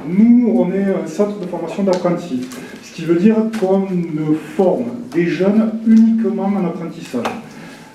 Nous, on est un centre de formation d'apprentis, ce qui veut dire qu'on ne forme des jeunes uniquement en apprentissage.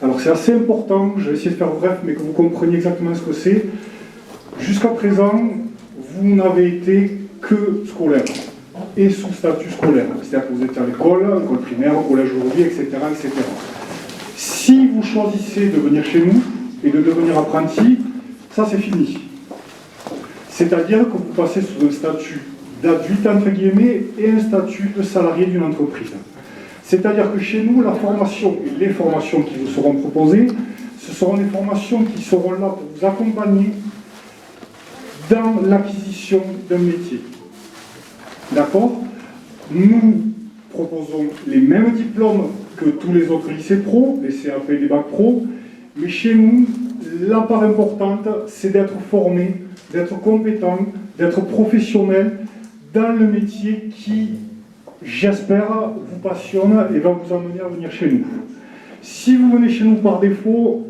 Alors c'est assez important, je vais essayer de faire bref, mais que vous compreniez exactement ce que c'est. Jusqu'à présent, vous n'avez été que scolaire et sous statut scolaire. C'est-à-dire que vous êtes à l'école primaire, au collège aujourd'hui, etc., etc. Si vous choisissez de venir chez nous et de devenir apprenti, ça c'est fini. C'est-à-dire que vous passez sous un statut d'adulte, entre guillemets, et un statut de salarié d'une entreprise. C'est-à-dire que chez nous, la formation et les formations qui vous seront proposées, ce seront des formations qui seront là pour vous accompagner dans l'acquisition d'un métier. D'accord? Nous proposons les mêmes diplômes que tous les autres lycées pro, les CAP et les bacs pro, mais chez nous, la part importante, c'est d'être formé, d'être compétent, d'être professionnel dans le métier qui, j'espère, vous passionne et va vous amener à venir chez nous. Si vous venez chez nous par défaut,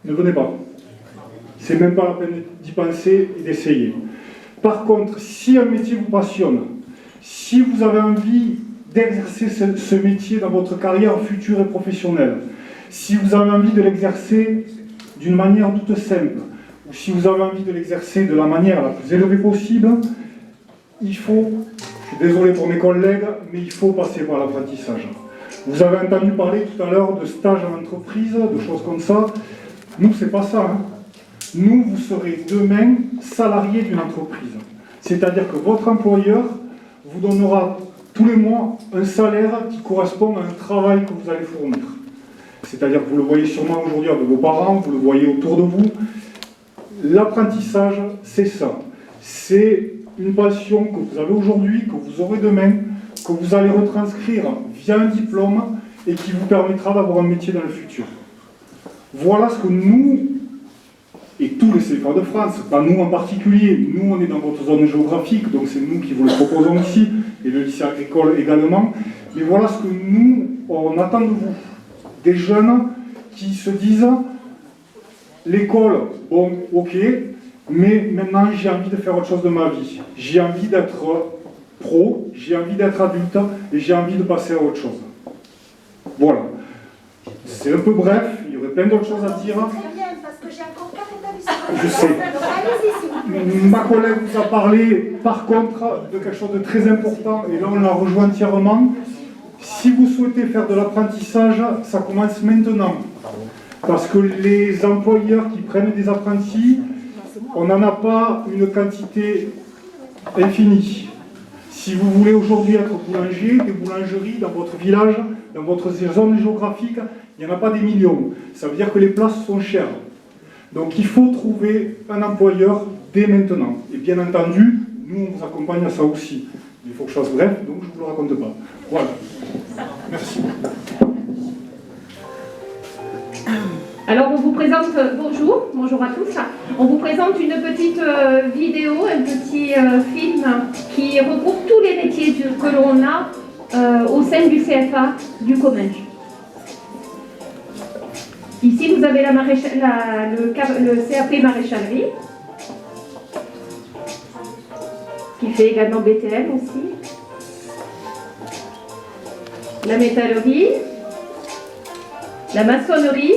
ne venez pas. C'est même pas la peine d'y penser et d'essayer. Par contre, si un métier vous passionne, si vous avez envie d'exercer ce métier dans votre carrière future et professionnelle, si vous avez envie de l'exercer d'une manière toute simple, ou si vous avez envie de l'exercer de la manière la plus élevée possible, il faut, je suis désolé pour mes collègues, mais il faut passer par l'apprentissage. Vous avez entendu parler tout à l'heure de stage en entreprise, de choses comme ça. Nous, c'est pas ça. Nous, vous serez demain salarié d'une entreprise. C'est-à-dire que votre employeur vous donnera tous les mois un salaire qui correspond à un travail que vous allez fournir. C'est-à-dire que vous le voyez sûrement aujourd'hui avec vos parents, vous le voyez autour de vous. L'apprentissage, c'est ça. C'est une passion que vous avez aujourd'hui, que vous aurez demain, que vous allez retranscrire via un diplôme et qui vous permettra d'avoir un métier dans le futur. Voilà ce que nous, et tous les CFA de France, pas nous en particulier, nous on est dans votre zone géographique, donc c'est nous qui vous le proposons ici, et le lycée agricole également, mais voilà ce que nous, on attend de vous. Des jeunes qui se disent, l'école, bon, ok, mais maintenant j'ai envie de faire autre chose de ma vie. J'ai envie d'être pro, j'ai envie d'être adulte, et j'ai envie de passer à autre chose. Voilà. C'est un peu bref, il y aurait plein d'autres choses à dire. Très bien, parce que j'ai encore 4 établissements. Je sais. Ma collègue vous a parlé, par contre, de quelque chose de très important, et là on la rejoint entièrement. Si vous souhaitez faire de l'apprentissage, ça commence maintenant. Parce que les employeurs qui prennent des apprentis, on n'en a pas une quantité infinie. Si vous voulez aujourd'hui être boulanger, des boulangeries dans votre village, dans votre zone géographique, il n'y en a pas des millions. Ça veut dire que les places sont chères. Donc il faut trouver un employeur dès maintenant. Et bien entendu, nous on vous accompagne à ça aussi. Il faut que je fasse bref, donc je ne vous le raconte pas. Voilà. Merci. Alors on vous présente, bonjour à tous, on vous présente une petite vidéo, un petit film qui regroupe tous les métiers que l'on a au sein du CFA du Comminges. Ici vous avez le CAP maréchalerie, qui fait également BTM aussi, la métallerie, la maçonnerie,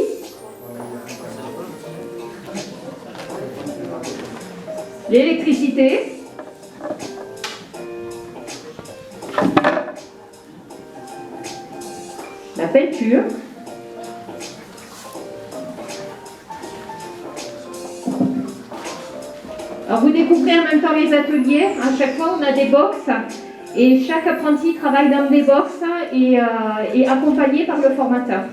l'électricité, la peinture, alors vous découvrez en même temps les ateliers. À chaque fois on a des box et chaque apprenti travaille dans des box et est accompagné par le formateur.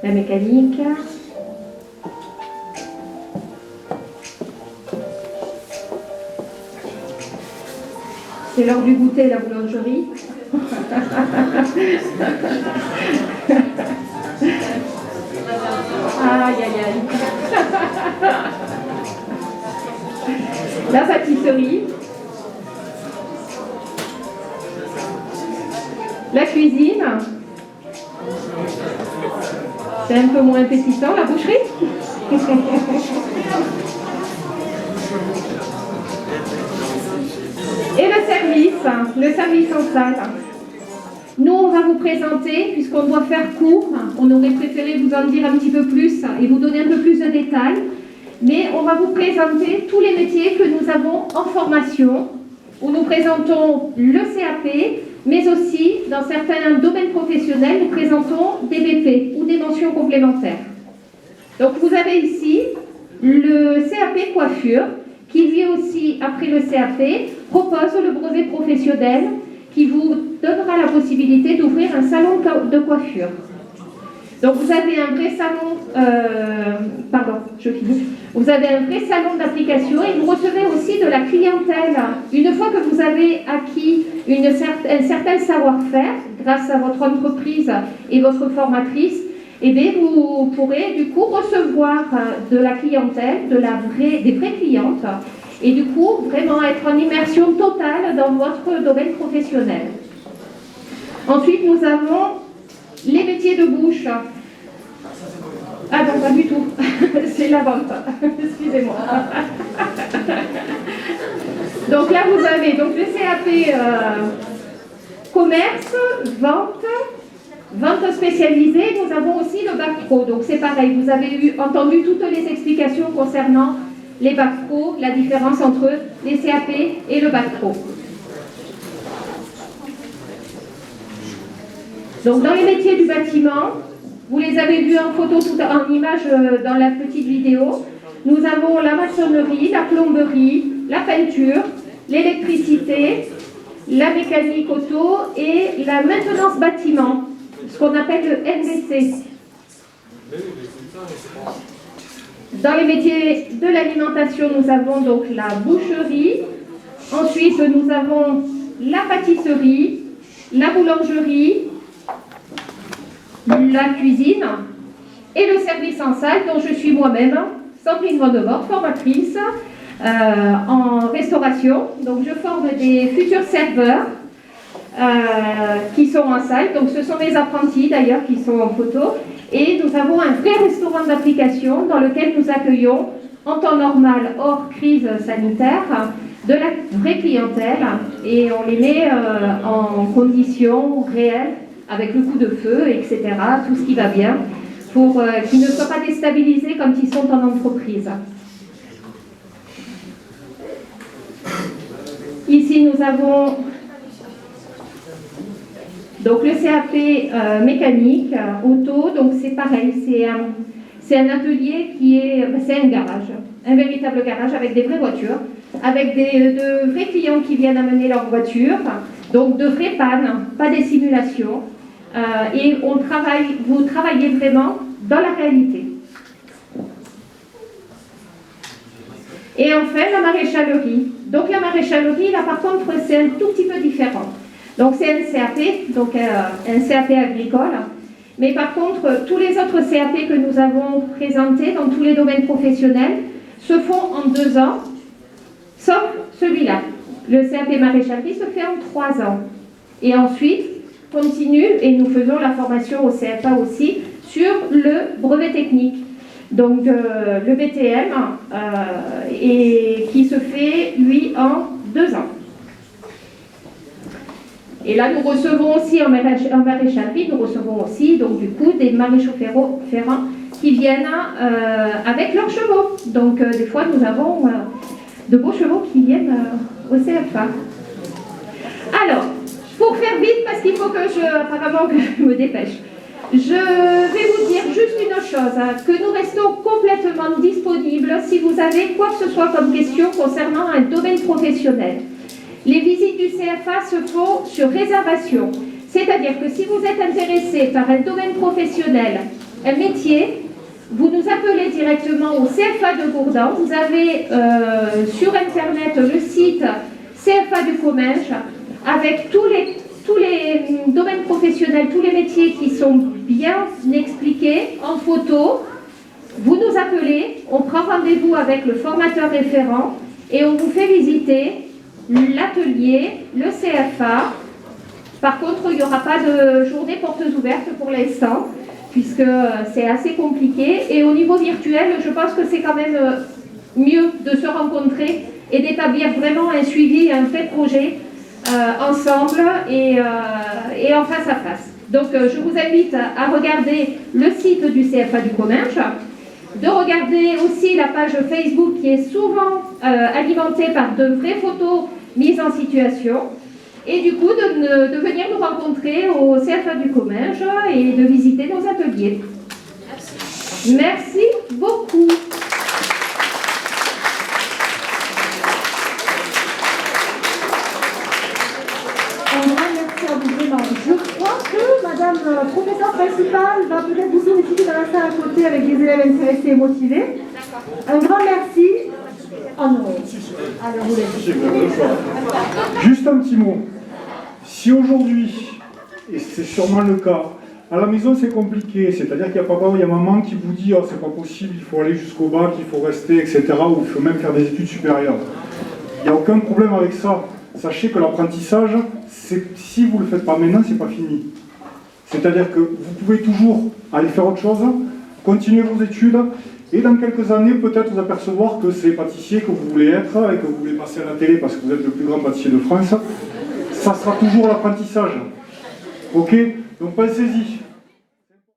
La mécanique. C'est l'heure du goûter, la boulangerie. Aïe, aïe, aïe. La pâtisserie. La cuisine. C'est un peu moins appétissant, la boucherie. Et le service en salle. Nous, on va vous présenter, puisqu'on doit faire court, on aurait préféré vous en dire un petit peu plus et vous donner un peu plus de détails, mais on va vous présenter tous les métiers que nous avons en formation, où nous présentons le CAP, mais aussi, dans certains domaines professionnels, nous présentons des BP ou des mentions complémentaires. Donc vous avez ici le CAP coiffure, qui lui aussi, après le CAP, propose le brevet professionnel qui vous donnera la possibilité d'ouvrir un salon de coiffure. Donc vous avez un vrai salon, Vous avez un vrai salon d'application et vous recevez aussi de la clientèle. Une fois que vous avez acquis un certain savoir-faire grâce à votre entreprise et votre formatrice, eh bien, vous pourrez du coup recevoir de la clientèle, des vraies clientes, et du coup vraiment être en immersion totale dans votre domaine professionnel. Ensuite, nous avons les métiers de bouche. Ah non, pas du tout, c'est la vente, excusez-moi. Donc là, vous avez donc le CAP commerce, vente spécialisée. Nous avons aussi le bac pro, donc c'est pareil, vous avez entendu toutes les explications concernant les bacs pro, la différence entre les CAP et le bac pro. Donc dans les métiers du bâtiment, vous les avez vus en photo, en image dans la petite vidéo, nous avons la maçonnerie, la plomberie, la peinture, l'électricité, la mécanique auto et la maintenance bâtiment, ce qu'on appelle le MVC. Dans les métiers de l'alimentation, nous avons donc la boucherie, ensuite nous avons la pâtisserie, la boulangerie, la cuisine et le service en salle dont je suis moi-même, Sandrine Grandemort, formatrice en restauration. Donc je forme des futurs serveurs qui sont en salle. Donc ce sont mes apprentis d'ailleurs qui sont en photo. Et nous avons un vrai restaurant d'application dans lequel nous accueillons en temps normal, hors crise sanitaire, de la vraie clientèle et on les met en conditions réelles avec le coup de feu, etc., tout ce qui va bien, pour qu'ils ne soient pas déstabilisés quand ils sont en entreprise. Ici, nous avons donc le CAP mécanique, auto, donc c'est pareil, c'est un atelier c'est un garage, un véritable garage avec des vraies voitures, avec de vrais clients qui viennent amener leur voiture, donc de vraies pannes, pas des simulations. Et vous travaillez vraiment dans la réalité. Et enfin, la maréchalerie. Donc la maréchalerie, là par contre, c'est un tout petit peu différent. Donc c'est un CAP, donc un CAP agricole. Mais par contre, tous les autres CAP que nous avons présentés dans tous les domaines professionnels se font en 2 ans, sauf celui-là. Le CAP maréchalerie se fait en 3 ans. Et ensuite, continue, et nous faisons la formation au CFA aussi, sur le brevet technique. Donc le BTM, et qui se fait, lui, en 2 ans. Et là, nous recevons aussi en maréchalerie, nous recevons aussi, donc du coup, des maréchaux ferrants qui viennent avec leurs chevaux. Donc des fois, nous avons de beaux chevaux qui viennent au CFA. Alors, pour faire vite, parce qu'il faut apparemment que je me dépêche, je vais vous dire juste une chose, que nous restons complètement disponibles si vous avez quoi que ce soit comme question concernant un domaine professionnel. Les visites du CFA se font sur réservation, c'est-à-dire que si vous êtes intéressé par un domaine professionnel, un métier, vous nous appelez directement au CFA de Gourdin. Vous avez sur Internet le site CFA du Comminges avec tous les domaines professionnels, tous les métiers qui sont bien expliqués en photo. Vous nous appelez, on prend rendez-vous avec le formateur référent et on vous fait visiter l'atelier, le CFA. Par contre, il n'y aura pas de journée portes ouvertes pour l'instant, puisque c'est assez compliqué. Et au niveau virtuel, je pense que c'est quand même mieux de se rencontrer et d'établir vraiment un suivi, un vrai projet ensemble et en face à face. Donc je vous invite à regarder le site du CFA du Comminges, de regarder aussi la page Facebook qui est souvent alimentée par de vraies photos mises en situation, et du coup de venir nous rencontrer au CFA du Comminges et de visiter nos ateliers. Merci beaucoup. Merci à vous, vraiment. Je crois que Madame la professeure principale va peut-être vous solliciter dans la salle à côté avec des élèves intéressés et motivés. Un grand merci. Oh non. Alors, vous l'avez. Juste un petit mot. Si aujourd'hui, et c'est sûrement le cas, à la maison c'est compliqué, c'est-à-dire qu'il y a papa ou il y a maman qui vous dit oh, c'est pas possible, il faut aller jusqu'au bac, il faut rester, etc. ou il faut même faire des études supérieures. Il n'y a aucun problème avec ça. Sachez que l'apprentissage, si vous ne le faites pas maintenant, c'est pas fini. C'est-à-dire que vous pouvez toujours aller faire autre chose, continuer vos études, et dans quelques années, peut-être vous apercevoir que c'est pâtissier que vous voulez être, et que vous voulez passer à la télé parce que vous êtes le plus grand pâtissier de France. Ça sera toujours l'apprentissage. Ok? Donc pensez-y.